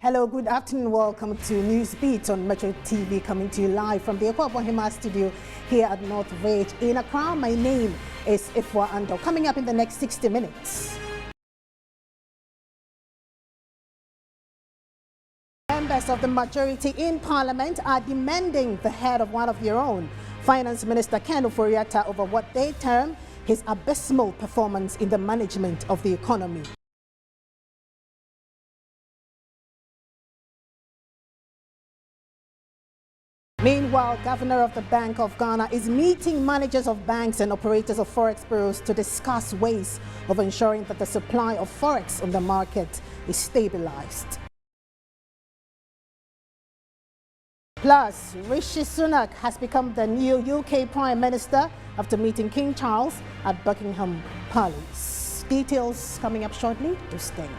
Hello, good afternoon. Welcome to Newsbeat on Metro TV, coming to you live from the Ekwabohima studio here at North Village in Accra. My name is Ifwa Ando. Coming up in the next 60 minutes. Members of the majority in Parliament are demanding the head of one of their own, Finance Minister Ken Ofori-Atta, over what they term his abysmal performance in the management of the economy. Meanwhile, Governor of the Bank of Ghana is meeting managers of banks and operators of forex bureaus to discuss ways of ensuring that the supply of forex on the market is stabilized. Plus, Rishi Sunak has become the new UK Prime Minister after meeting King Charles at Buckingham Palace. Details coming up shortly. To stay.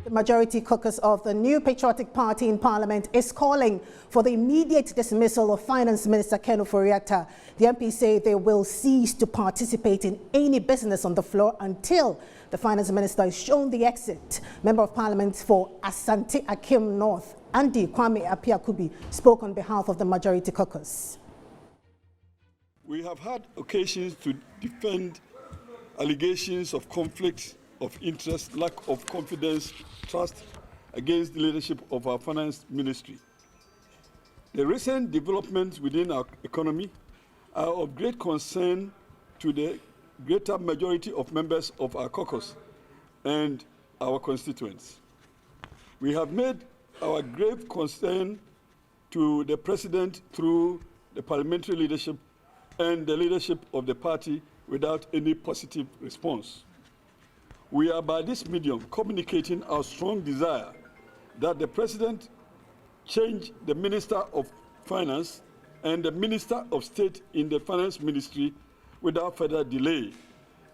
The majority caucus of the New Patriotic Party in Parliament is calling for the immediate dismissal of Finance Minister Ken Ofori-Atta. The MPs say they will cease to participate in any business on the floor until the Finance Minister is shown the exit. Member of Parliament for Asante Akim North, Andy Kwame Apiakubi, spoke on behalf of the majority caucus. We have had occasions to defend allegations of conflicts of interest, lack of confidence, trust against the leadership of our finance ministry. The recent developments within our economy are of great concern to the greater majority of members of our caucus and our constituents. We have made our grave concern to the President through the parliamentary leadership and the leadership of the party without any positive response. We are by this medium communicating our strong desire that the President change the Minister of Finance and the Minister of State in the Finance Ministry without further delay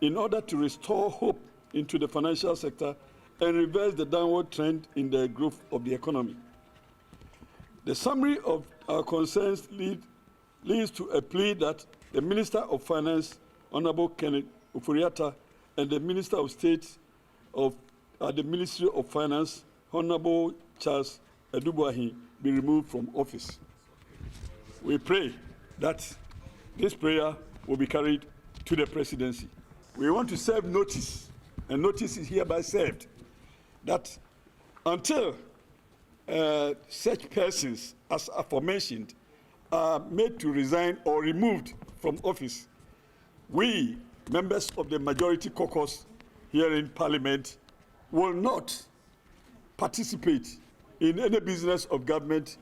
in order to restore hope into the financial sector and reverse the downward trend in the growth of the economy. The summary of our concerns leads to a plea that the Minister of Finance, Honorable Ken Ofori-Atta, and the Minister of State of the Ministry of Finance, Honorable Charles Edubuahi, be removed from office. We pray that this prayer will be carried to the presidency. We want to serve notice, and notice is hereby served, that until such persons as aforementioned are made to resign or removed from office, we, members of the majority caucus here in Parliament, will not participate in any business of government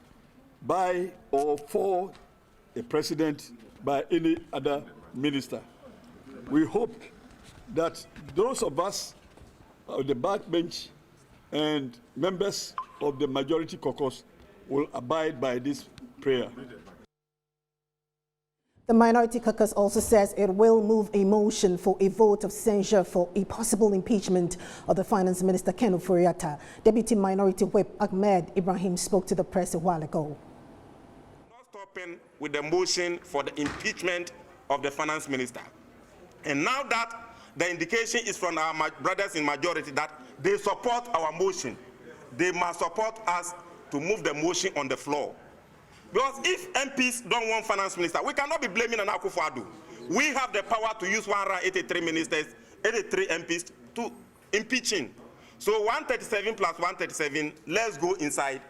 by or for a president, by any other minister. We hope that those of us on the backbench and members of the majority caucus will abide by this prayer. The minority caucus also says it will move a motion for a vote of censure for a possible impeachment of the Finance Minister Ken Ofori-Atta. Deputy Minority Whip Ahmed Ibrahim spoke to the press a while ago. Not stopping with the motion for the impeachment of the Finance Minister. And now that the indication is from our brothers in majority that they support our motion, they must support us to move the motion on the floor. Because if MPs don't want finance minister, we cannot be blaming an Akufo-Addo. We have the power to use 183 ministers, 83 MPs to impeaching. So 137 plus 137, let's go inside.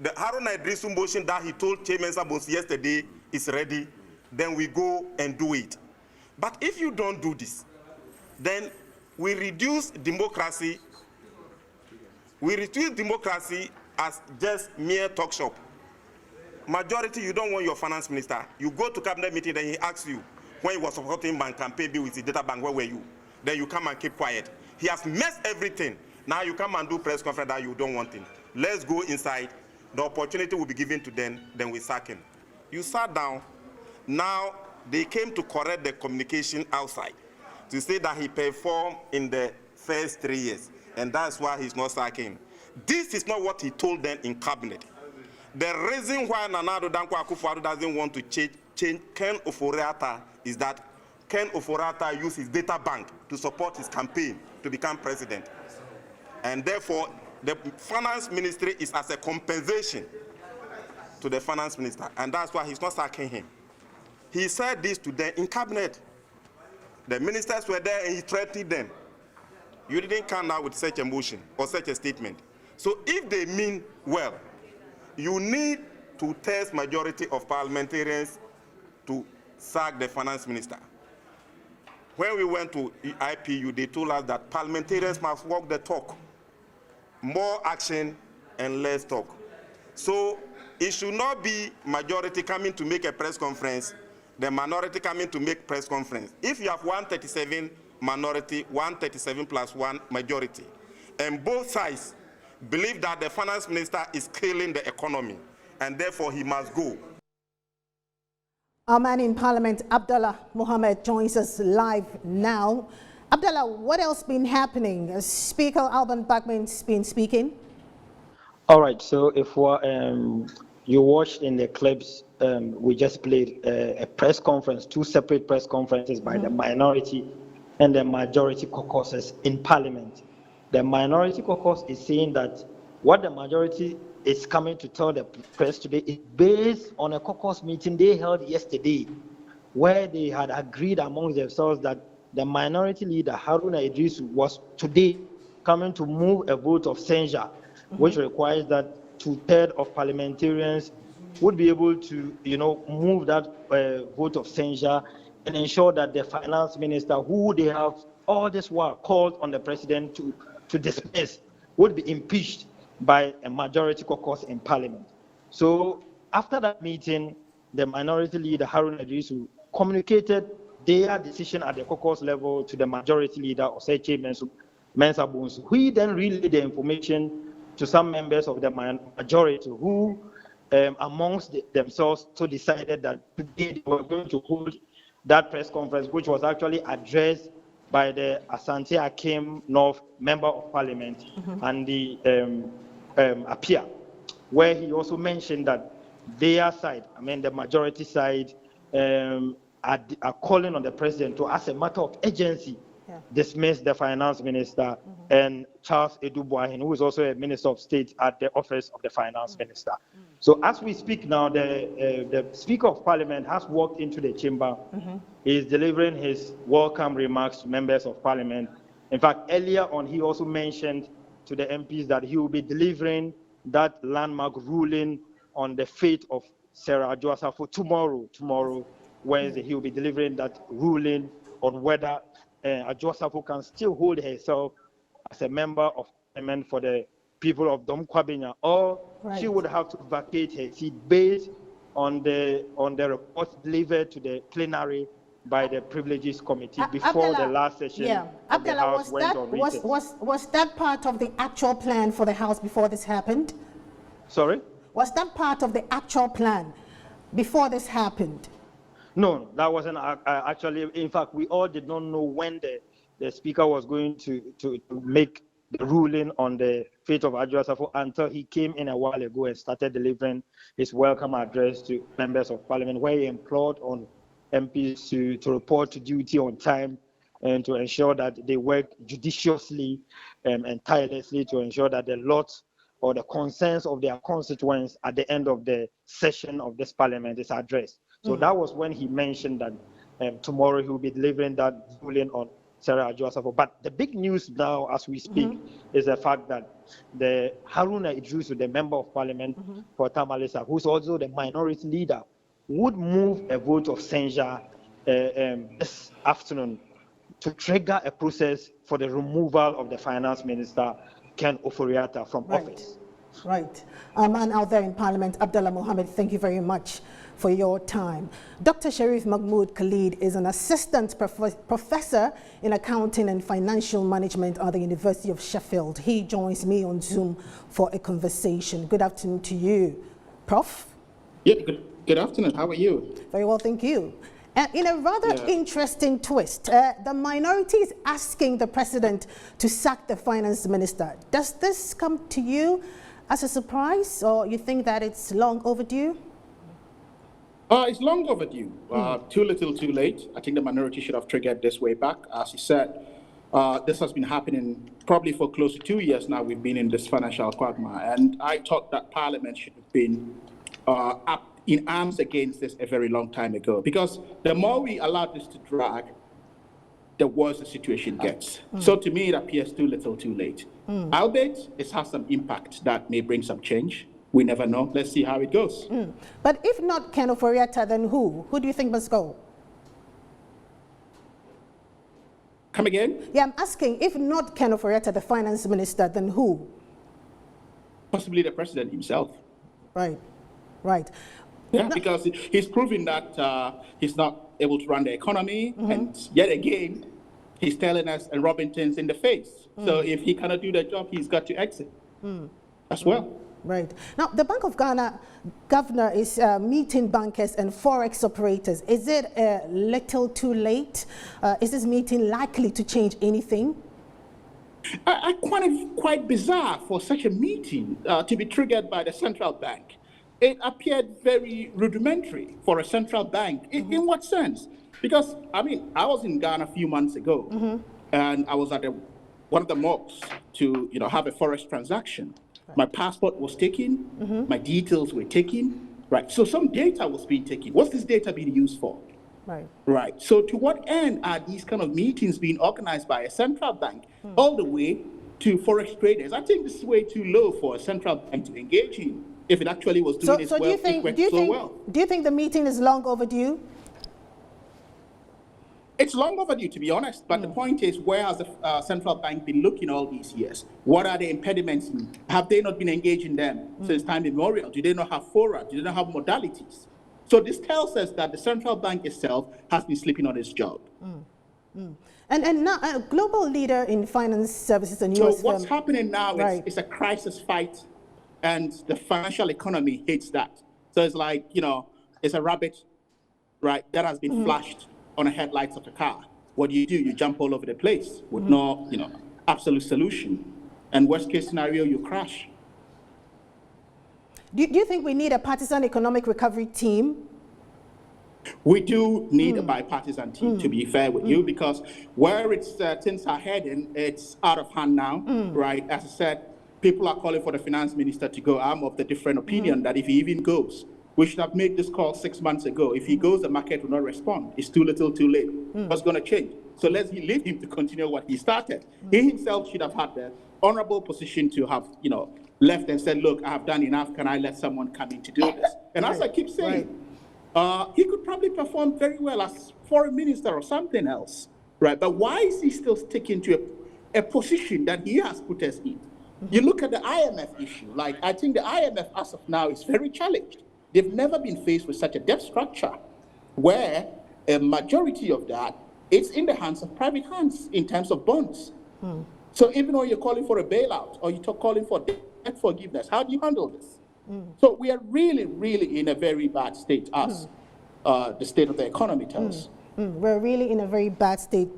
The Haruna Idrisu motion that he told Chairman Sabos yesterday is ready. Then we go and do it. But if you don't do this, then we reduce democracy. We reduce democracy as just mere talk shop. Majority, you don't want your finance minister. You go to cabinet meeting, then he asks you, when he was supporting bank campaign bill with the data bank, where were you? Then you come and keep quiet. He has messed everything. Now you come and do press conference that you don't want him. Let's go inside. The opportunity will be given to them, then we sack him. You sat down. Now they came to correct the communication outside to say that he performed in the first 3 years, and that's why he's not sacking. This is not what he told them in cabinet. The reason why Nana Addo Dankwa Akufo-Addo doesn't want to change Ken Ofori-Atta is that Ken Ofori-Atta used his data bank to support his campaign to become president. And therefore, the finance ministry is as a compensation to the finance minister, and that's why he's not sacking him. He said this to them in cabinet. The ministers were there and he threatened them. You didn't come out with such a motion or such a statement. So if they mean well, you need to test majority of parliamentarians to sack the finance minister. When we went to IPU, they told us that parliamentarians must walk the talk. More action and less talk. So it should not be majority coming to make a press conference, the minority coming to make press conference. If you have 137 minority, 137 plus 1 majority, and both sides believe that the finance minister is killing the economy, and therefore he must go. Our man in Parliament, Abdullah Mohammed, joins us live now. Abdullah, what else been happening? Speaker Alban Backman's been speaking. All right, so if you watched in the clips, we just played a press conference, 2 separate press conferences by the minority and the majority caucuses in Parliament. The minority caucus is saying that what the majority is coming to tell the press today is based on a caucus meeting they held yesterday, where they had agreed amongst themselves that the minority leader, Haruna Idrisu, was today coming to move a vote of censure, which requires that 2/3 of parliamentarians would be able to, move that vote of censure and ensure that the finance minister, who they have all this while called on the president to dismiss, would be impeached by a majority caucus in Parliament. So after that meeting, the minority leader, Haruna Idrisu, communicated their decision at the caucus level to the majority leader, Oseche Mensah Bonsu, who then relayed the information to some members of the majority who, amongst themselves, so decided that today they were going to hold that press conference, which was actually addressed by the Asante Akim North Member of Parliament and the Apia, where he also mentioned that their side, the majority side, are calling on the president to, as a matter of urgency, dismiss the finance minister and Charles Edubuahin, who is also a minister of state at the office of the finance minister. So as we speak now, the Speaker of Parliament has walked into the chamber. He is delivering his welcome remarks to members of Parliament. In fact, earlier on, he also mentioned to the MPs that he will be delivering that landmark ruling on the fate of Sarah Adwoa Safo tomorrow, Wednesday. He will be delivering that ruling on whether Adwoa Safo can still hold herself as a member of Parliament for the people of Dom Kwabena, or she would have to vacate her seat based on the report delivered to the plenary by the Privileges Committee before Abdullah, the last session of the House went on recess. Was that part of the actual plan for the House before this happened? Sorry? Was that part of the actual plan before this happened? No, that wasn't actually. In fact, we all did not know when the Speaker was going to make the ruling on the fate of Adwoa Safo until he came in a while ago and started delivering his welcome address to members of Parliament, where he implored on MPs to report to duty on time and to ensure that they work judiciously and tirelessly to ensure that the lot or the concerns of their constituents at the end of the session of this Parliament is addressed. So that was when he mentioned that tomorrow he will be delivering that ruling on Sarah Adwoa Safo. But the big news now, as we speak, is the fact that the Haruna Idrisu, the Member of Parliament for Tamalesa, who's also the minority leader, would move a vote of censure this afternoon to trigger a process for the removal of the finance minister, Ken Ofori-Atta, from office. Right. And out there in Parliament, Abdullah Mohammed, thank you very much for your time. Dr. Sharif Mahmood Khalid is an assistant professor in accounting and financial management at the University of Sheffield. He joins me on Zoom for a conversation. Good afternoon to you, Prof. Yeah, good afternoon. How are you? Very well, thank you. In a rather interesting twist, the minority is asking the president to sack the finance minister. Does this come to you as a surprise, or you think that it's long overdue? It's long overdue. Too little, too late. I think the minority should have triggered this way back. As you said, this has been happening probably for close to 2 years now. We've been in this financial quagmire. And I thought that Parliament should have been up in arms against this a very long time ago. Because the more we allow this to drag, the worse the situation gets. So to me, it appears too little, too late. Albeit, it has some impact that may bring some change. We never know. Let's see how it goes. But if not Ken Ofori-Atta, then who? Who do you think must go? Come again? Yeah, I'm asking, if not Ken Ofori-Atta, the finance minister, then who? Possibly the president himself. Right, right. Yeah, because he's proving that he's not able to run the economy, and yet again, he's telling us and rubbing things in the face. So if he cannot do the job, he's got to exit as well. Right. Now, the Bank of Ghana governor is meeting bankers and forex operators. Is it a little too late? Is this meeting likely to change anything? I find it quite bizarre for such a meeting to be triggered by the central bank. It appeared very rudimentary for a central bank. In what sense? Because, I mean, I was in Ghana a few months ago, and I was at one of the mosques to, have a forex transaction. My passport was taken, my details were taken, right? So some data was being taken. What's this data being used for? Right. Right. So to what end are these kind of meetings being organized by a central bank all the way to forex traders? I think this is way too low for a central bank to engage in if it actually was doing it well. Do you think the meeting is long overdue? It's long overdue, to be honest, but the point is, where has the central bank been looking all these years? What are the impediments? Have they not been engaging them since time immemorial? Do they not have fora? Do they not have modalities? So this tells us that the central bank itself has been sleeping on its job. And now, a global leader in finance services and US So what's happening now is a crisis fight, and the financial economy hates that. So it's like, it's a rabbit, right, that has been flashed on the headlights of a car. What do? You jump all over the place with no, absolute solution. And worst case scenario, you crash. Do you think we need a partisan economic recovery team? We do need a bipartisan team, to be fair with you, because where things are heading, it's out of hand now, right? As I said, people are calling for the finance minister to go. I'm of the different opinion that if he even goes, we should have made this call 6 months ago. If he goes, the market will not respond. It's too little, too late. What's going to change? So let's leave him to continue what he started. He himself should have had the honorable position to have, left and said, look, I have done enough. Can I let someone come in to do this? And as I keep saying, he could probably perform very well as foreign minister or something else, right? But why is he still sticking to a position that he has put us in? You look at the IMF issue. I think the IMF as of now is very challenged. They've never been faced with such a debt structure where a majority of that is in the hands of private hands in terms of bonds. So even though you're calling for a bailout or you're calling for debt forgiveness, how do you handle this? So we are really, really in a very bad state as the state of the economy tells. We're really in a very bad state.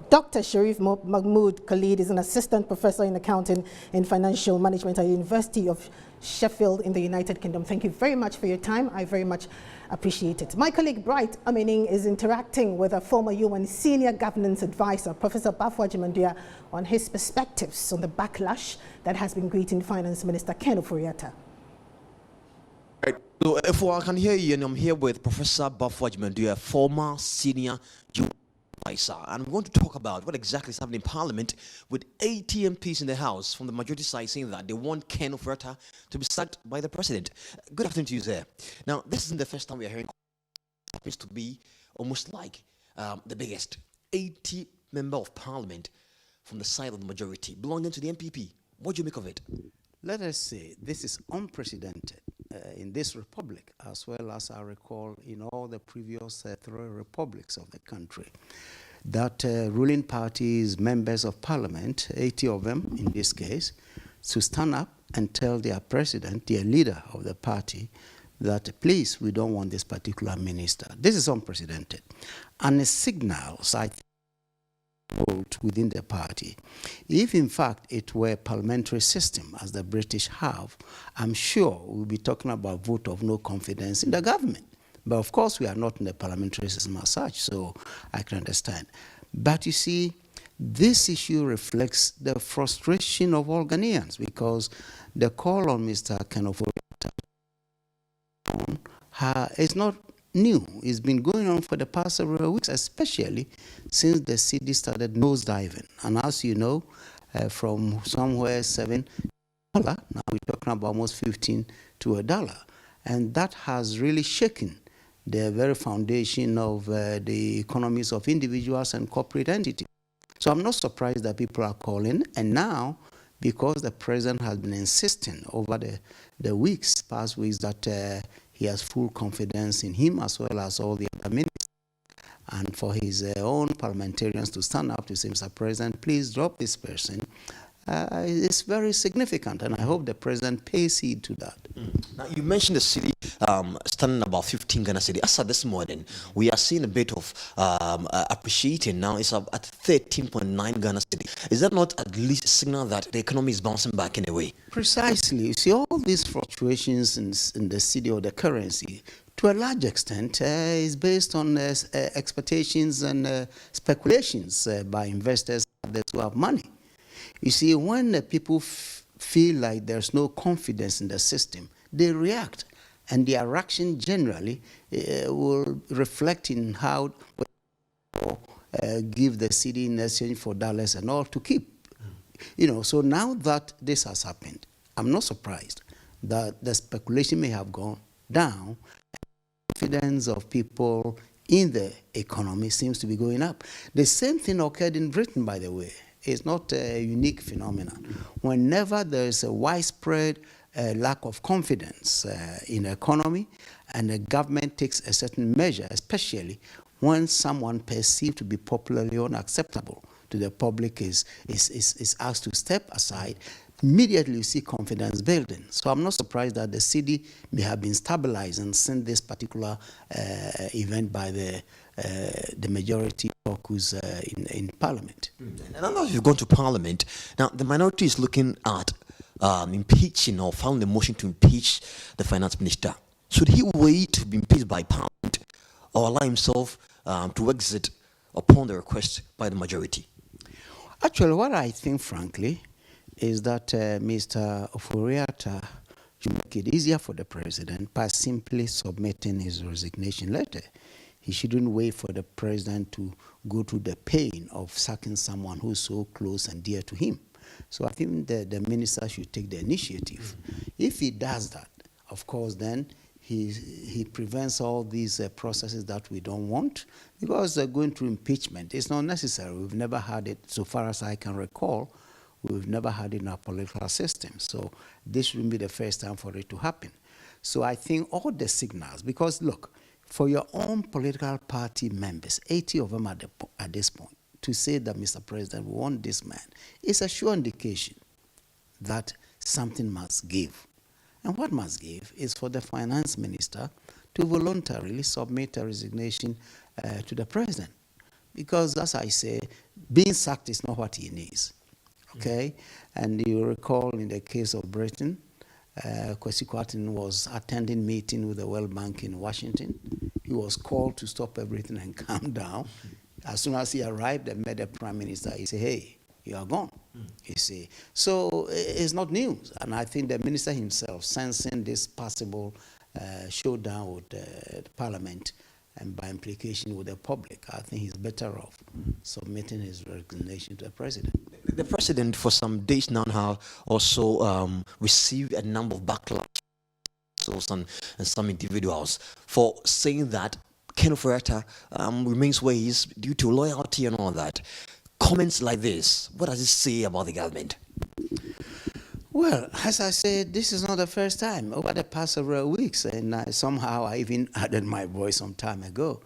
Dr. Sharif Mahmood Khalid is an assistant professor in accounting and financial management at the University of Sheffield in the United Kingdom. Thank you very much for your time. I very much appreciate it. My colleague Bright Amining is interacting with a former UN senior governance advisor, Professor Bafo Agyeman-Duah, on his perspectives on the backlash that has been greeting Finance Minister Ken Ofori-Atta. So if I can hear you, and I'm here with Professor Bafo Agyeman-Duah, former senior UN advisor, and we want to talk about what exactly is happening in Parliament with 80 MPs in the House from the majority side saying that they want Ken Ofori-Atta to be sacked by the president. Good afternoon to you, sir. Now, this isn't the first time we are hearing it happens to be almost like the biggest 80 member of Parliament from the side of the majority belonging to the MPP. What do you make of it? Let us say this is unprecedented in this republic, as well as I recall in all the previous 3 republics of the country, that ruling parties, members of parliament, 80 of them in this case, to stand up and tell their president, their leader of the party, that please, we don't want this particular minister. This is unprecedented. And it signals, I think, within the party. If in fact it were a parliamentary system as the British have, I'm sure we'll be talking about vote of no confidence in the government. But of course, we are not in the parliamentary system as such, so I can understand. But you see, this issue reflects the frustration of all Ghanaians, because the call on Mr. Kenofori is not new. It's been going on for the past several weeks, especially since the city started nosediving. And as you know, from somewhere $7, now we're talking about almost 15 to $1. And that has really shaken the very foundation of the economies of individuals and corporate entities. So I'm not surprised that people are calling. And now, because the president has been insisting over the past weeks, that he has full confidence in him as well as all the other ministers, and for his own parliamentarians to stand up to say, Mr. President, please drop this person, it's very significant, and I hope the president pays heed to that. Now, you mentioned the city standing about 15 Ghana cedi. As of this morning, we are seeing a bit of appreciating. Now it's up at 13.9 Ghana cedi. Is that not at least a signal that the economy is bouncing back in a way? Precisely. You see, all these fluctuations in the city or the currency, to a large extent, is based on expectations and speculations by investors who have money. You see, when people feel like there's no confidence in the system, they react. And their reaction generally will reflect in how give the city in exchange for dollars and all to keep. You know, so now that this has happened, I'm not surprised that the speculation may have gone down. Confidence of people in the economy seems to be going up. The same thing occurred in Britain, by the way. It's not a unique phenomenon. Whenever there's a widespread lack of confidence in the economy, and the government takes a certain measure, especially when someone perceived to be popularly unacceptable to the public is asked to step aside, immediately you see confidence building. So I'm not surprised that the city may have been stabilizing since this particular event by the majority caucus in Parliament. And now that you've gone to Parliament, now the minority is looking at impeaching or filing a motion to impeach the finance minister. Should he wait to be impeached by Parliament or allow himself to exit upon the request by the majority? Actually, what I think, frankly, is that Mr. Oforiatta should make it easier for the president by simply submitting his resignation letter. He shouldn't wait for the president to go through the pain of sacking someone who's so close and dear to him. So I think the minister should take the initiative. If he does that, of course, then he prevents all these processes that we don't want, because going through impeachment is not necessary. We've never had it, so far as I can recall, we've never had it in our political system. So this shouldn't be the first time for it to happen. So I think all the signals, because look, for your own political party members, 80 of them at this point, to say that, Mr. President, we want this man, is a sure indication that something must give. And what must give is for the finance minister to voluntarily submit a resignation to the president. Because, as I say, being sacked is not what he needs. Okay? And you recall in the case of Britain, Kwesi Kwarteng was attending meeting with the World Bank in Washington. He was called to stop everything and calm down. As soon as he arrived and met the prime minister, he said, hey, you are gone. You see. So it's not news. And I think the minister himself, sensing this possible showdown with the parliament and by implication with the public, I think he's better off submitting his resignation to the president. The president, for some days now, have also received a number of backlash and some individuals for saying that Ken Oforiatta remains where he is due to loyalty and all that. Comments like this, what does it say about the government? Well, as I said, this is not the first time. Over the past several weeks, and somehow I even added my voice some time ago.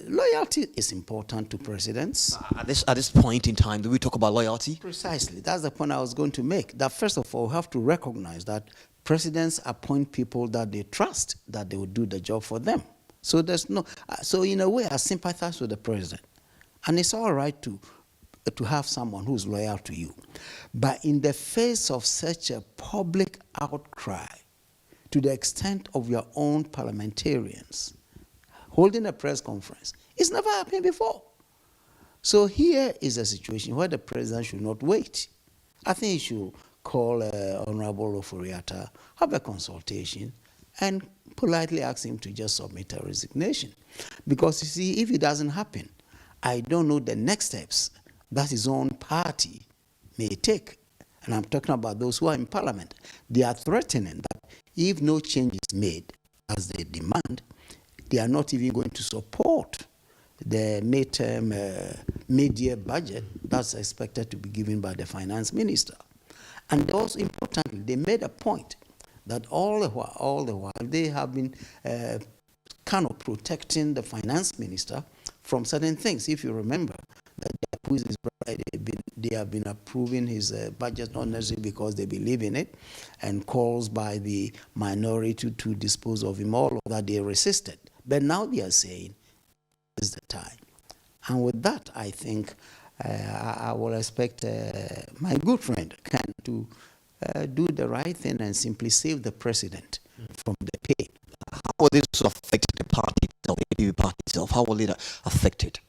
Loyalty is important to presidents. At this point in time, do we talk about loyalty? Precisely. That's the point I was going to make. That first of all, we have to recognize that presidents appoint people that they trust, that they will do the job for them. So there's no. So in a way, I sympathize with the president, and it's all right to have someone who's loyal to you. But in the face of such a public outcry, to to the extent of your own parliamentarians holding a press conference. It's never happened before. So here is a situation where the president should not wait. I think he should call Honorable Oforiatta, have a consultation, and politely ask him to just submit a resignation. Because you see, if it doesn't happen, I don't know the next steps that his own party may take. And I'm talking about those who are in parliament. They are threatening that if no change is made as they demand, they are not even going to support the midterm mid-year budget that's expected to be given by the finance minister. And also importantly, they made a point that all the while they have been kind of protecting the finance minister from certain things. If you remember, that they have been approving his budget not necessarily because they believe in it, and calls by the minority to dispose of him, all of that they resisted. But now they are saying, is the time. And with that, I think I will expect my good friend Ken to do the right thing and simply save the president from the pain. How will this affect the party itself, the APP party itself? How will it affect it?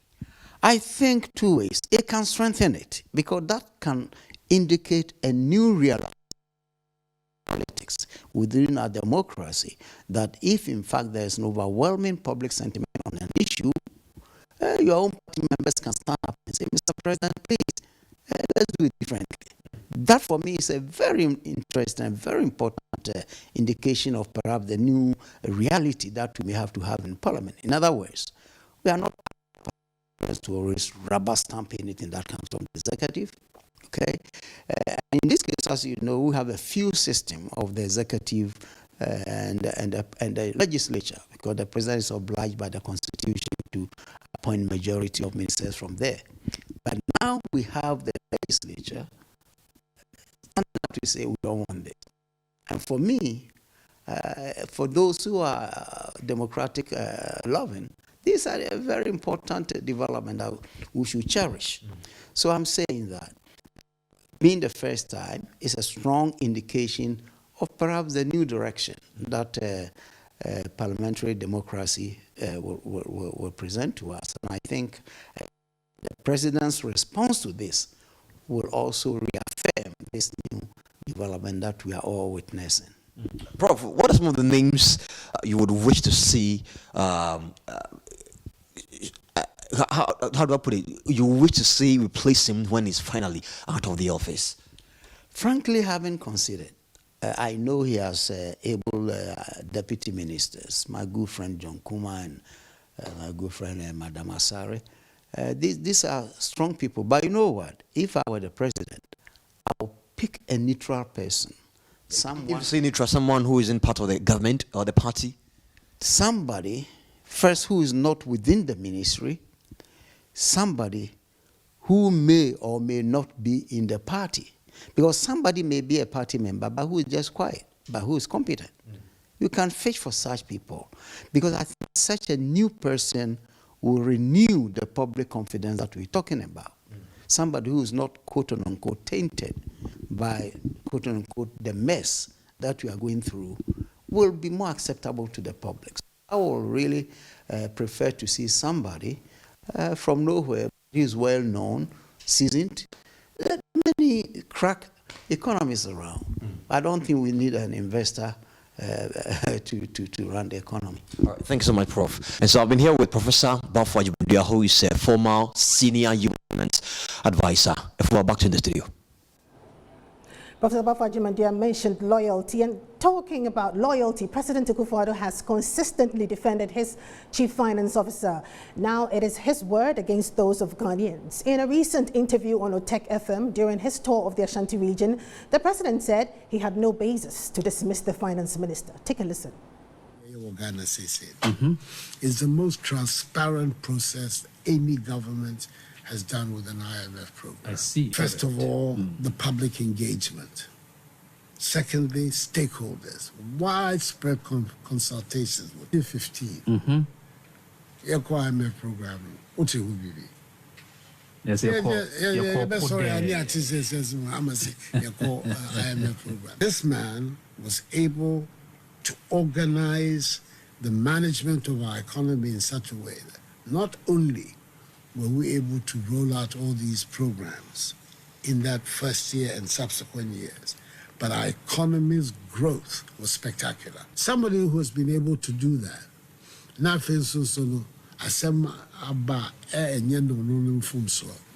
I think two ways. It can strengthen it because that can indicate a new reality politics within our democracy, that if in fact there is an overwhelming public sentiment on an issue, your own party members can stand up and say, Mr. President, please, let's do it differently. That for me is a very interesting and very important indication of perhaps the new reality that we may have to have in Parliament. In other words, we are not to always rubber stamp anything that comes from the executive. Okay, in this case, as you know, we have a few system of the executive and the legislature, because the president is obliged by the constitution to appoint majority of ministers from there. But now we have the legislature standing up to say we don't want this. And for me, for those who are democratic loving, these are a very important development that we should cherish. So I'm saying that being the first time is a strong indication of perhaps the new direction that parliamentary democracy will present to us. And I think the president's response to this will also reaffirm this new development that we are all witnessing. Prof, what are some of the names you would wish to see? How do I put it? You wish to see replace him when he's finally out of the office? Frankly, haven't considered. I know he has able deputy ministers, my good friend John Kuma and my good friend Madam Asare. These are strong people. But you know what? If I were the president, I'll pick a neutral person. Someone, if you say neutral, someone who isn't part of the government or the party? Somebody, first, who is not within the ministry, somebody who may or may not be in the party. Because somebody may be a party member, but who is just quiet, but who is competent. You can fish for such people. Because I think such a new person will renew the public confidence that we're talking about. Somebody who is not quote-unquote tainted by quote-unquote the mess that we are going through will be more acceptable to the public. So I will really prefer to see somebody from nowhere who is well-known, seasoned. There are many crack economists around. I don't think we need an investor to run the economy. All right, thanks so much, Prof. And so I've been here with Professor Bafo Ajibundia, who is a former senior government advisor. If we're back to the studio. Professor Bafo Ajibundia mentioned loyalty, and talking about loyalty, President Akufo-Addo has consistently defended his chief finance officer. Now it is his word against those of Ghanaians. In a recent interview on Otech FM during his tour of the Ashanti region, the president said he had no basis to dismiss the finance minister. Take a listen. It's the most transparent process any government has done with an IMF program. I see. First of all, the public engagement. Secondly, stakeholders. Widespread consultations. 2015. IMF program. Yes, IMF program. This man was able to organize the management of our economy in such a way that not only were we able to roll out all these programs in that first year and subsequent years, but our economy's growth was spectacular. Somebody who has been able to do that,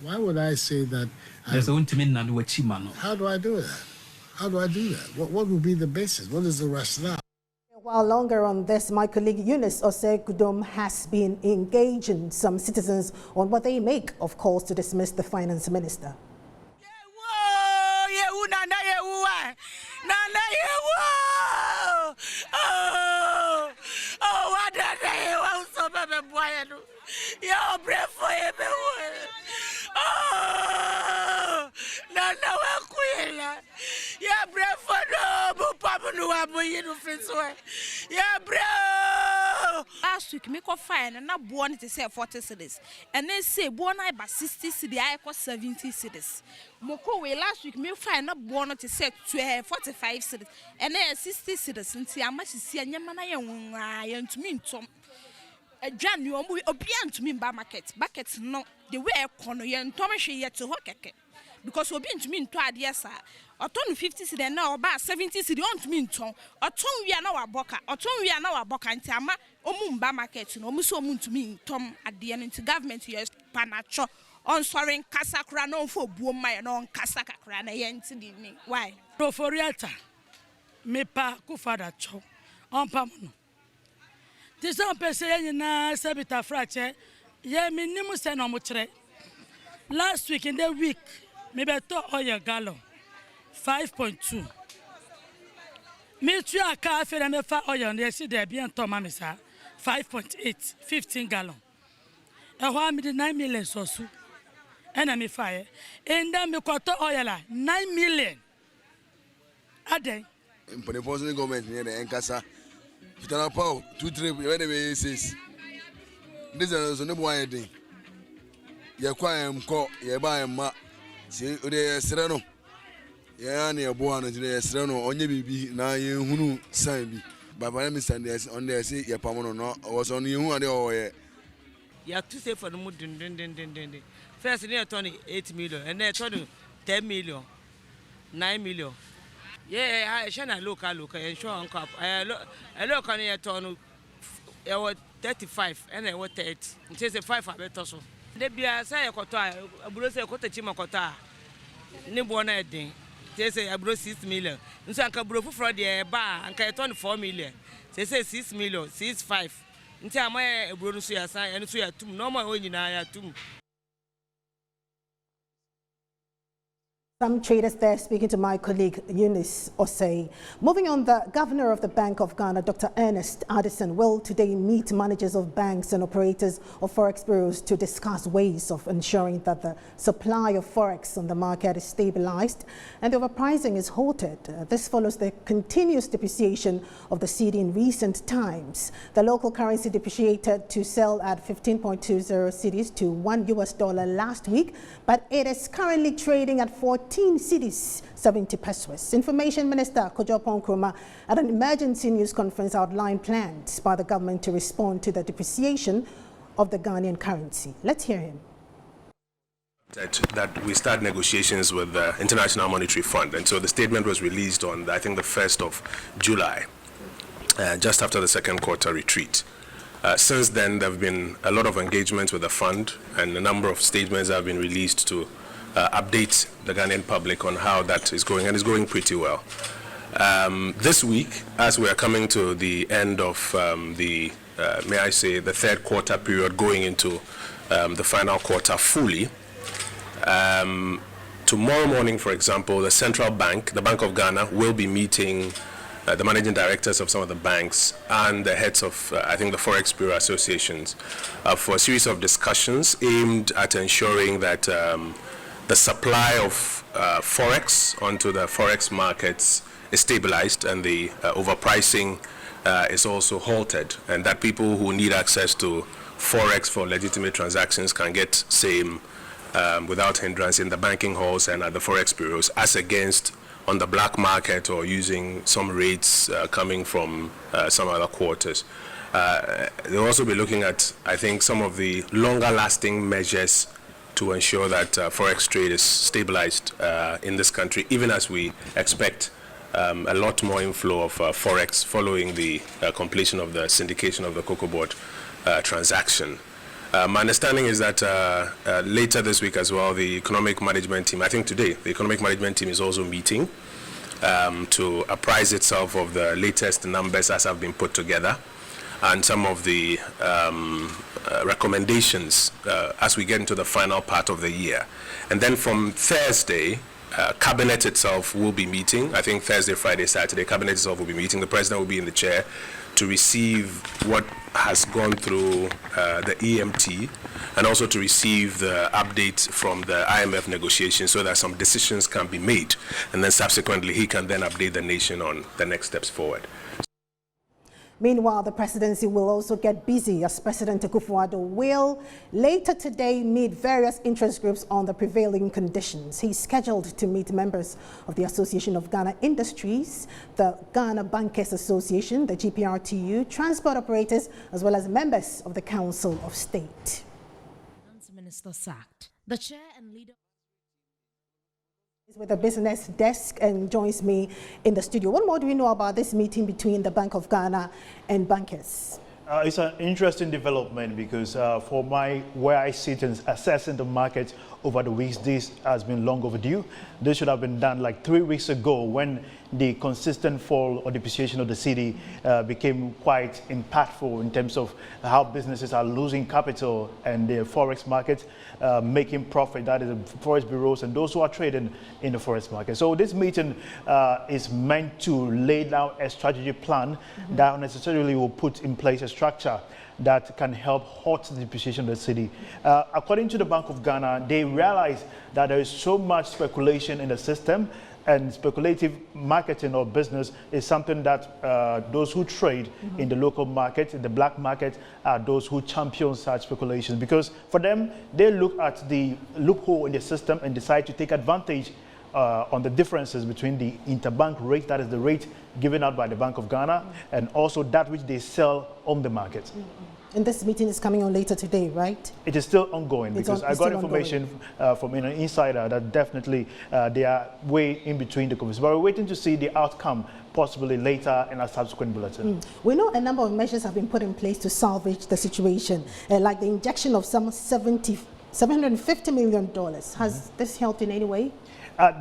why would I say that? How do I do that? How do I do that? What would be the basis? What is the rationale? While longer on this, my colleague Eunice Osei-Kudum has been engaging some citizens on what they make of calls to dismiss the finance minister. Last week, make a fine and not born to say 40 cities, and then say born I by 60 cities, I cost 70 cities. Moko last week, me fine not born to say 45 cities, and then 60 cities, and see how much is see and Yamana to me, Tom. A Jan, you are beyond to me by market, buckets no, the way corner and Thomas yet to hook because we're being to mean to ideas, sir. Or 50 cities now about 70 cities on to mean tongue, or tongue we are now a boca, or tongue we are now a boca and tama, or mumba market, no muso moon to mean Tom at the end into government years, panacho, on soaring Casacra, no for boom, my own Casaca crana, yen to the evening. Why? Proforiata, me pa kufada cho, on pamono. This on Pesay na Sabita Frache, ye minimus and omutre. Last week in the week, maybe oil gallon 5.2. Me too a car for me for oil. They see there bien tomamisa 5.8, 15 gallon. And why me the 9 million so su? And I me fire. And then me got oil 9 million. A day. In the Bosnian government near the Encasa, Vitana Pau 2-3 whatever it says. This is no one thing. You quiet call, you buy ma. See, they Sereno. Yeah, near Boan, they Sereno, on your baby, now you who sign me. But my name is Sanders on there, say, your Pamono, no, was on you and all. You have to say for the mood, first, near Tony 8 million, and then Tony 10 million, 9 million. Yeah, I shall look, and show on cup. I look on your Tony, I was 35, and I was 30. It says a 5 better so. They be a say a cota, a bruise a cottage chimacota. Nibona ding. They say a bruise 6 million. And so I can brew for the bar and can turn 4 million. They say 6 million, 6.5. Until my bruise and so you are 2 normal when you are 2. Some traders there speaking to my colleague Eunice Osei. Moving on, the Governor of the Bank of Ghana, Dr. Ernest Addison, will today meet managers of banks and operators of forex bureaus to discuss ways of ensuring that the supply of forex on the market is stabilized and the overpricing is halted. This follows the continuous depreciation of the cedi in recent times. The local currency depreciated to sell at 15.20 cedis to $1 last week, but it is currently trading at 14 cedis 70 pesos. Information Minister Kojo Nkrumah at an emergency news conference outlined plans by the government to respond to the depreciation of the Ghanaian currency. Let's hear him. That we start negotiations with the International Monetary Fund, and so the statement was released on, I think, the 1st of July, just after the second quarter retreat. Since then, there have been a lot of engagements with the fund, and a number of statements have been released to update the Ghanaian public on how that is going, and it's going pretty well. This week, as we are coming to the end of may I say, the third quarter period, going into the final quarter fully, tomorrow morning, for example, the Central Bank, the Bank of Ghana, will be meeting the managing directors of some of the banks and the heads of, I think, the Forex Bureau associations for a series of discussions aimed at ensuring that the supply of Forex onto the Forex markets is stabilized and the overpricing is also halted, and that people who need access to Forex for legitimate transactions can get same without hindrance in the banking halls and at the Forex bureaus, as against on the black market or using some rates coming from some other quarters. They'll also be looking at, I think, some of the longer-lasting measures to ensure that forex trade is stabilized in this country, even as we expect a lot more inflow of forex following the completion of the syndication of the cocoa board transaction. My understanding is that later this week as well, the economic management team, I think today, the economic management team is also meeting to apprise itself of the latest numbers as have been put together and some of the recommendations as we get into the final part of the year. And then from Thursday, Cabinet itself will be meeting. I think Thursday, Friday, Saturday, Cabinet itself will be meeting. The President will be in the chair to receive what has gone through the EMT and also to receive the updates from the IMF negotiations so that some decisions can be made. And then subsequently, he can then update the nation on the next steps forward. Meanwhile, the presidency will also get busy as President Akufo-Addo will later today meet various interest groups on the prevailing conditions. He's scheduled to meet members of the Association of Ghana Industries, the Ghana Bankers Association, the GPRTU, transport operators, as well as members of the Council of State. Minister sacked. The chair and leader is with the business desk and joins me in the studio. What more do we know about this meeting between the Bank of Ghana and bankers? It's an interesting development because for where I sit and assessing the market over the weeks, this has been long overdue. This should have been done like 3 weeks ago when the consistent fall or depreciation of the cedi became quite impactful in terms of how businesses are losing capital and the forex market making profit, that is the forex bureaus and those who are trading in the forex market. So this meeting is meant to lay down a strategy plan that necessarily will put in place a structure that can help halt the depreciation of the cedi. According to the Bank of Ghana, they realize that there is so much speculation in the system, and speculative marketing or business is something that those who trade in the local market, in the black market, are those who champion such speculation. Because for them, they look at the loophole in the system and decide to take advantage on the differences between the interbank rate, that is the rate given out by the Bank of Ghana, and also that which they sell on the market. And this meeting is coming on later today, right? It is still ongoing because I got information from an insider that definitely they are way in between the conference. But we're waiting to see the outcome possibly later in a subsequent bulletin. We know a number of measures have been put in place to salvage the situation, like the injection of some $750 million. Has this helped in any way?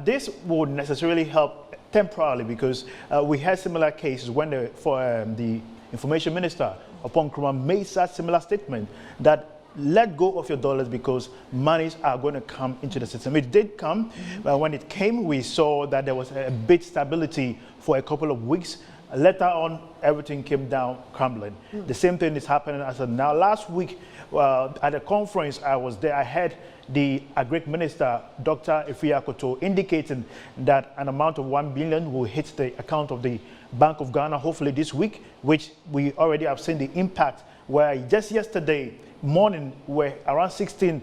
This would necessarily help temporarily because we had similar cases when the information minister, upon Nkrumah, made such similar statement that let go of your dollars because monies are going to come into the system. It did come, but when it came, we saw that there was a bit stability for a couple of weeks. Later on, everything came down crumbling. The same thing is happening as of now. Last week, at a conference I was there, I had the Agric Minister, Dr. Ifeanyi Akoto, indicating that an amount of $1 billion will hit the account of the Bank of Ghana, hopefully this week, which we already have seen the impact, where just yesterday morning we're around 16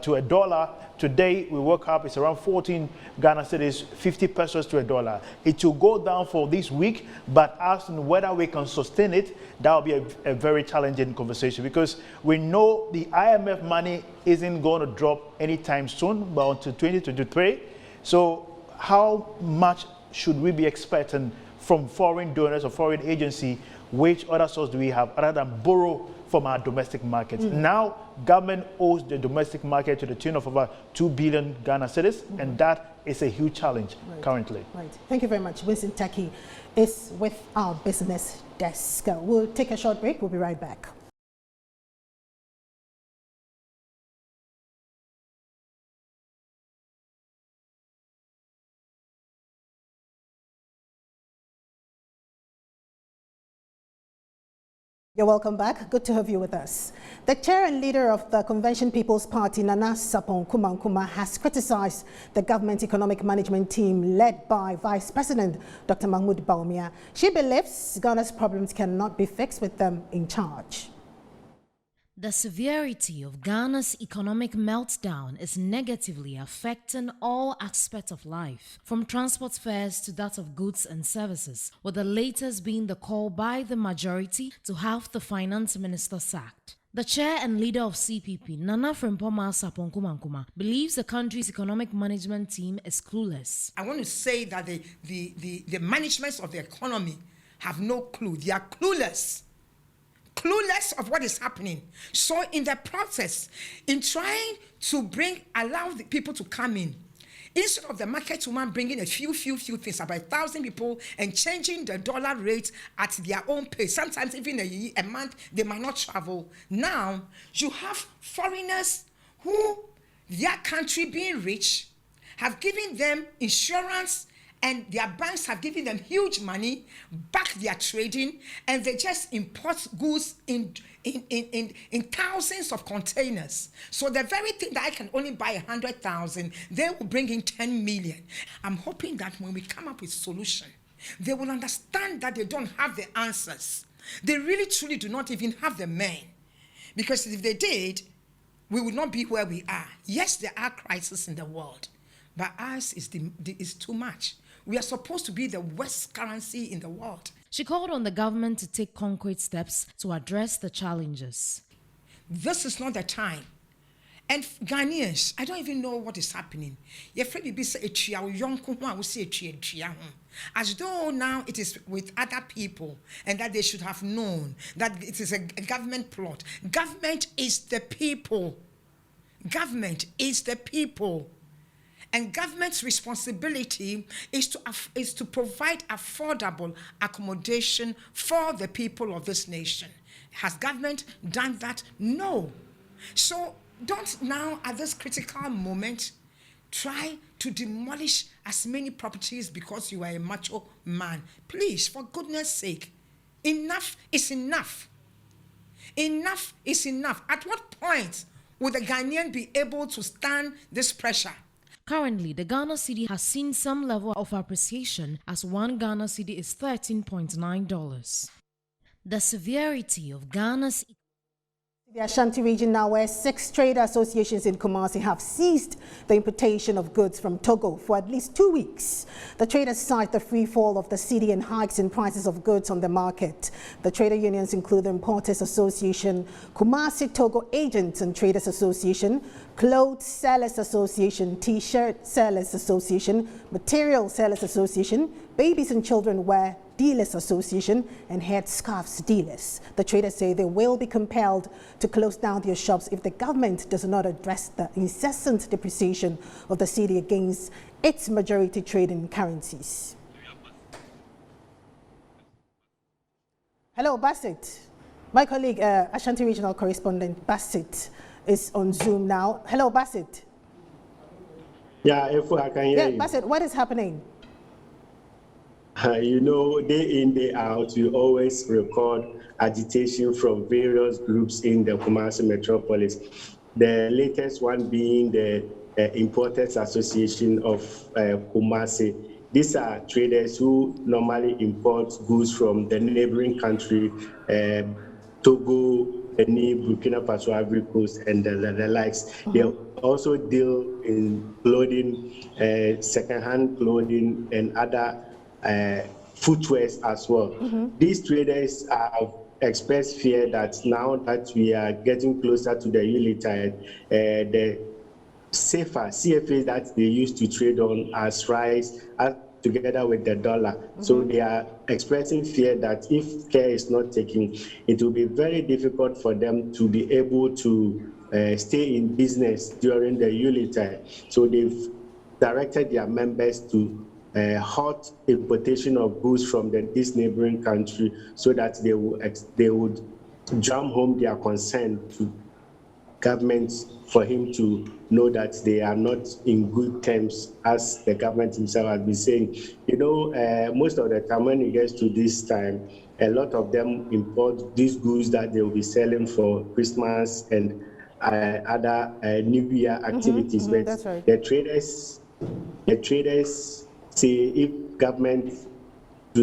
to a dollar. Today we woke up, it's around 14 Ghana cedis, 50 pesos to a dollar. It will go down for this week, but asking whether we can sustain it, that will be a very challenging conversation because we know the IMF money isn't going to drop anytime soon, but until 2023. So how much should we be expecting from foreign donors or foreign agency? Which other source do we have other than borrow from our domestic markets? Now, government owes the domestic market to the tune of about 2 billion Ghana cedis, and that is a huge challenge currently. Right. Thank you very much. Winston Taki is with our business desk. We'll take a short break. We'll be right back. You're welcome back. Good to have you with us. The chair and leader of the Convention People's Party, Nana Sapon Kumankuma, has criticized the government economic management team led by Vice President Dr. Mahmoud Bawumia. She believes Ghana's problems cannot be fixed with them in charge. The severity of Ghana's economic meltdown is negatively affecting all aspects of life, from transport fares to that of goods and services, with the latest being the call by the majority to have the finance minister sacked. The chair and leader of CPP, Nana Frimpong Sarpong Kumankumah, believes the country's economic management team is clueless. I want to say that the management of the economy have no clue. They are clueless of what is happening. So in the process, in trying to allow the people to come in, instead of the market woman bringing a few things, about 1,000 people, and changing the dollar rate at their own pace, sometimes even a month, they might not travel. Now, you have foreigners who, their country being rich, have given them insurance, and their banks have given them huge money, back their trading, and they just import goods in thousands of containers. So the very thing that I can only buy 100,000, they will bring in 10 million. I'm hoping that when we come up with solution, they will understand that they don't have the answers. They really truly do not even have the men. Because if they did, we would not be where we are. Yes, there are crises in the world, but ours is too much. We are supposed to be the worst currency in the world. She called on the government to take concrete steps to address the challenges. This is not the time. And Ghanaians, I don't even know what is happening. As though now it is with other people and that they should have known that it is a government plot. Government is the people. Government is the people. And government's responsibility is to provide affordable accommodation for the people of this nation. Has government done that? No. So don't now, at this critical moment, try to demolish as many properties because you are a macho man. Please, for goodness sake, enough is enough. Enough is enough. At what point will the Ghanaian be able to stand this pressure? Currently, the Ghana cedi has seen some level of appreciation as one Ghana cedi is $13.9. The severity of Ghana's The Ashanti region now, where 6 trade associations in Kumasi have seized the importation of goods from Togo for at least 2 weeks. The traders cite the free fall of the cedi and hikes in prices of goods on the market. The trader unions include the Importers Association, Kumasi Togo Agents and Traders Association, Clothes Sellers Association, T-Shirt Sellers Association, Material Sellers Association, Babies and Children Wear Dealers Association, and Headscarves Dealers. The traders say they will be compelled to close down their shops if the government does not address the incessant depreciation of the cedi against its majority trading currencies. Hello, Bassett. My colleague, Ashanti Regional Correspondent Bassett, is on Zoom now. Hello, Bassett. Yeah, if I can hear you. Bassett, what is happening? You know, day in, day out, we always record agitation from various groups in the Kumasi metropolis. The latest one being the Importers Association of Kumasi. These are traders who normally import goods from the neighboring country, Togo, Benin, Burkina Faso, Ivory Coast, and the likes. Mm-hmm. They also deal in clothing, second-hand clothing, and other footwears as well. Mm-hmm. These traders have expressed fear that now that we are getting closer to the Yuletide, the safer CFAs that they used to trade on as rise together with the dollar. Mm-hmm. So they are expressing fear that if care is not taken, it will be very difficult for them to be able to stay in business during the Yuletide. So they've directed their members to halt importation of goods from this neighboring country so that they would drum home their concern to government for him to know that they are not in good terms, as the government himself has been saying. You know, most of the time when it gets to this time, a lot of them import these goods that they will be selling for Christmas and other New Year activities. But that's right. The traders say if government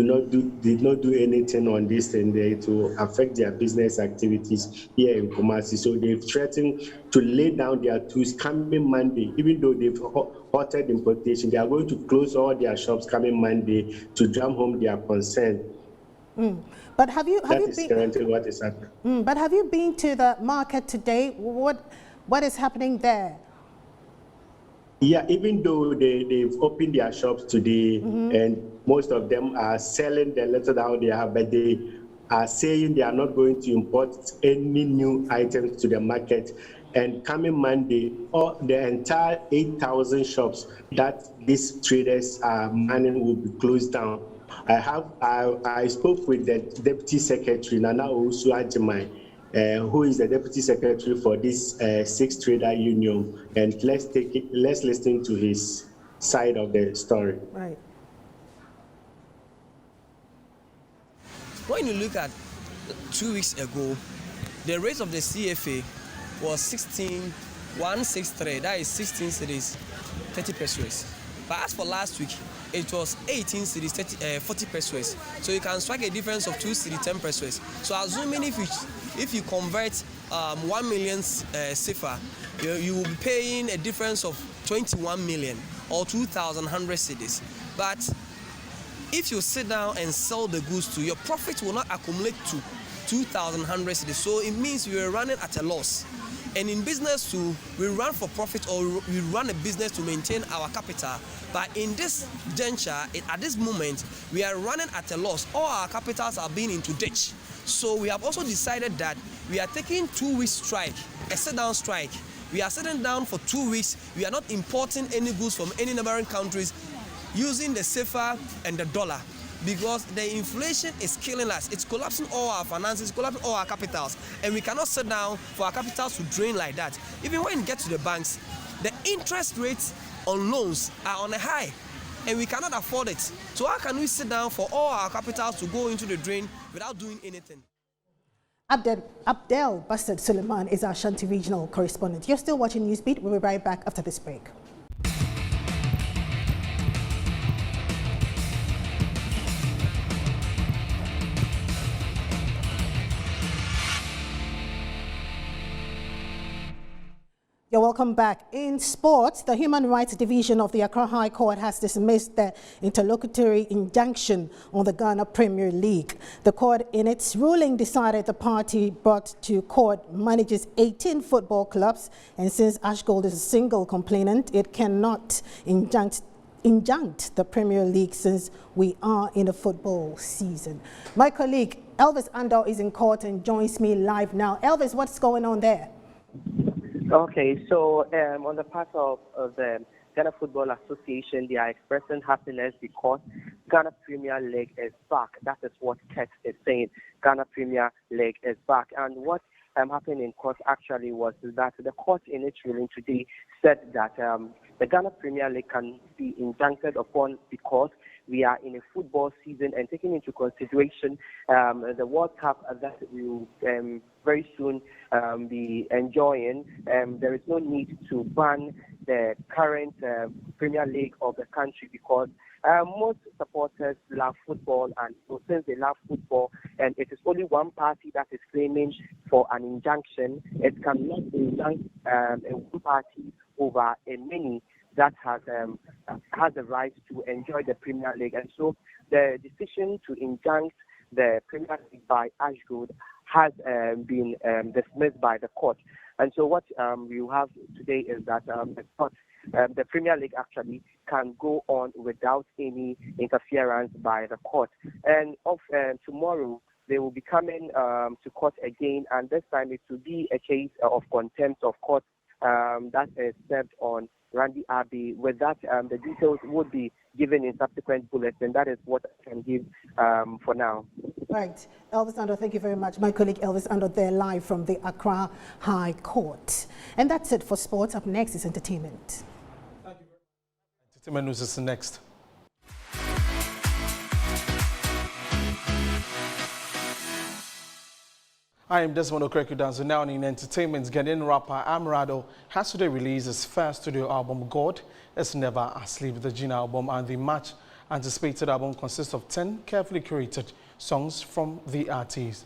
did not do anything on this and to affect their business activities here in Kumasi. So they've threatened to lay down their tools coming Monday. Even though they've halted importation, they are going to close all their shops coming Monday to drum home their concern. But have you been currently what is happening. But have you been to the market today? What is happening there? Yeah, even though they've opened their shops today, and most of them are selling the little that they have, but they are saying they are not going to import any new items to the market. And coming Monday, the entire 8,000 shops that these traders are manning will be closed down. I spoke with the Deputy Secretary, Nana Owusu Ajimai, who is the Deputy Secretary for this 6 trader union, and let's listen to his side of the story. Right. When you look at 2 weeks ago, the rate of the CFA was 16,163. That is 16 cedis, 30 pesos. But as for last week, it was 18 cedis, 40 pesos. So you can strike a difference of 2 cedis, 10 pesos. So assuming if you convert 1 million CFA, you will be paying a difference of 21 million or 2,100 cedis. But if you sit down and sell the goods to, your profit will not accumulate to 2,100 cedis. So it means you are running at a loss. And in business too, we run for profit or we run a business to maintain our capital. But in this juncture, at this moment, we are running at a loss. All our capitals are being into ditch. So we have also decided that we are taking 2 weeks strike, a sit-down strike. We are sitting down for 2 weeks. We are not importing any goods from any neighboring countries using the CFA and the dollar, because the inflation is killing us. It's collapsing all our finances, collapsing all our capitals, and we cannot sit down for our capitals to drain like that. Even when you get to the banks, the interest rates on loans are on a high, and we cannot afford it. So how can we sit down for all our capitals to go into the drain without doing anything? Abdel Bastard Suleiman is our Ashanti regional correspondent. You're still watching Newsbeat. We'll be right back after this break. You're welcome back. In sports, the Human Rights Division of the Accra High Court has dismissed the interlocutory injunction on the Ghana Premier League. The court, in its ruling, decided the party brought to court manages 18 football clubs, and since Ashgold is a single complainant, it cannot injunct the Premier League since we are in a football season. My colleague Elvis Andor is in court and joins me live now. Elvis, what's going on there? Okay, so on the part of the Ghana Football Association, they are expressing happiness because Ghana Premier League is back. That is what text is saying. Ghana Premier League is back. And what happened in court actually was that the court in its ruling today said that the Ghana Premier League can be injuncted upon because we are in a football season, and taking into consideration the World Cup that we will very soon be enjoying, there is no need to ban the current Premier League of the country because most supporters love football, and so since they love football and it is only one party that is claiming for an injunction, it cannot injunct one party over a many that has the right to enjoy the Premier League. And so the decision to injunct the Premier League by Ashgold has been dismissed by the court. And so what we have today is that the Premier League actually can go on without any interference by the court. And tomorrow, they will be coming to court again, and this time it will be a case of contempt of court that is served on Randy Abbey. With that, the details would be given in subsequent bulletins. That is what I can give for now. Right. Elvis Andor, thank you very much. My colleague Elvis Andor there live from the Accra High Court. And that's it for sports. Up next is entertainment. Thank you very much. Entertainment news is next. I am Desmond Okrekudanzo. Now in entertainment, Ghanaian rapper Amrado has today released his first studio album, God Is Never Asleep. The Gina album and the anticipated album consists of 10 carefully curated songs from the artist.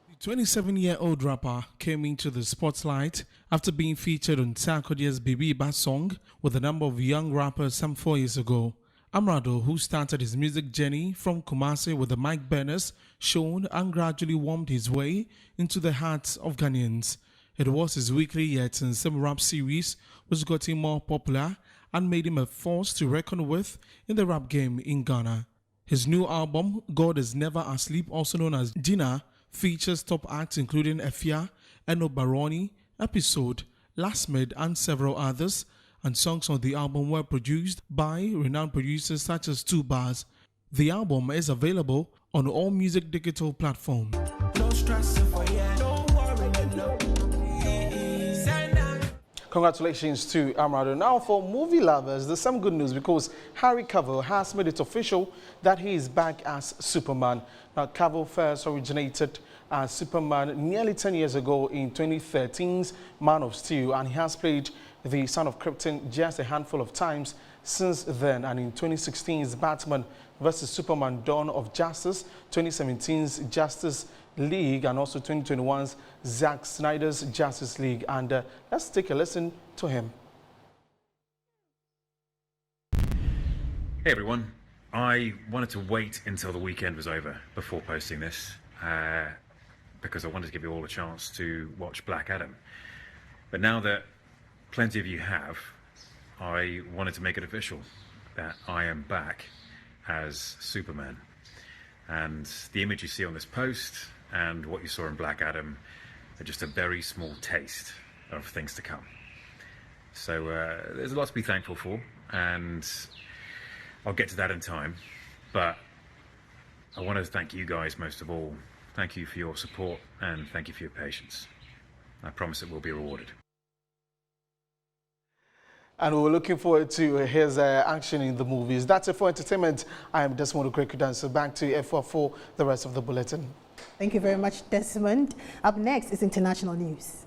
The 27-year-old rapper came into the spotlight after being featured on Sarkodie's Bibi Ba song with a number of young rappers some 4 years ago. Amrado, who started his music journey from Kumasi with the Mike Burners, shone and gradually warmed his way into the hearts of Ghanaians. It was his weekly yet in some rap series which got him more popular and made him a force to reckon with in the rap game in Ghana. His new album, God Is Never Asleep, also known as Dinner, features top acts including Efia, Eno Baroni, Episode, Last Mid, and several others, and songs on the album were produced by renowned producers such as 2 Bars. The album is available on all music digital platforms. No stress for you, don't worry, no. Congratulations to Amrado. Now for movie lovers, there's some good news because Harry Cavill has made it official that he is back as Superman. Now, Cavill first originated as Superman nearly 10 years ago in 2013's Man of Steel, and he has played the Son of Krypton just a handful of times since then, and in 2016's Batman vs. Superman Dawn of Justice, 2017's Justice League, and also 2021's Zack Snyder's Justice League. And let's take a listen to him. Hey everyone, I wanted to wait until the weekend was over before posting this because I wanted to give you all a chance to watch Black Adam. But now that plenty of you have, I wanted to make it official that I am back as Superman. And the image you see on this post and what you saw in Black Adam are just a very small taste of things to come. So there's a lot to be thankful for, and I'll get to that in time. But I want to thank you guys most of all. Thank you for your support and thank you for your patience. I promise it will be rewarded. And we're looking forward to his action in the movies. That's it for entertainment. I am Desmond Okreku, so back to F4 for the rest of the bulletin. Thank you very much, Desmond. Up next is international news.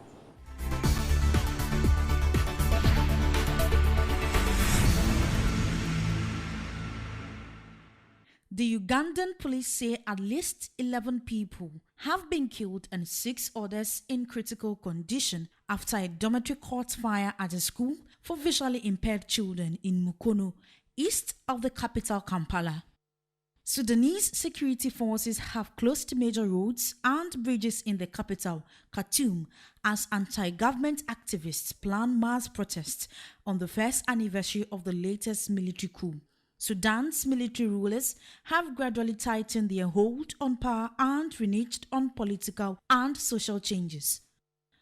The Ugandan police say at least 11 people have been killed and 6 others in critical condition after a dormitory caught fire at a school for visually impaired children in Mukono, east of the capital Kampala. Sudanese security forces have closed major roads and bridges in the capital, Khartoum, as anti-government activists plan mass protests on the first anniversary of the latest military coup. Sudan's military rulers have gradually tightened their hold on power and reneged on political and social changes.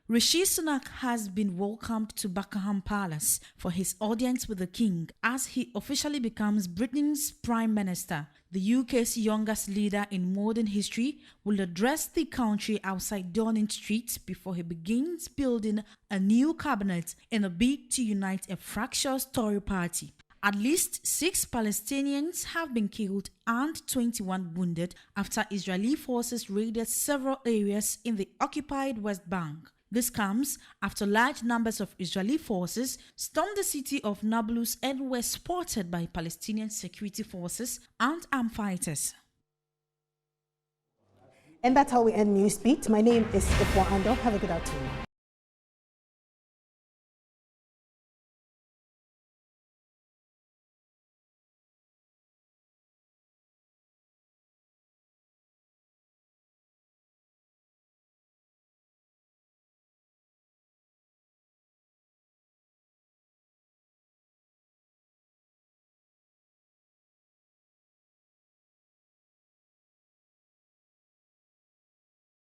Rishi Sunak has been welcomed to Buckingham Palace for his audience with the King as he officially becomes Britain's Prime Minister. The UK's youngest leader in modern history will address the country outside Downing Street before he begins building a new cabinet in a bid to unite a fractious Tory party. At least 6 Palestinians have been killed and 21 wounded after Israeli forces raided several areas in the occupied West Bank. This comes after large numbers of Israeli forces stormed the city of Nablus and were spotted by Palestinian security forces and armed fighters. And that's how we end Newsbeat. My name is Ifwa Ando. Have a good afternoon.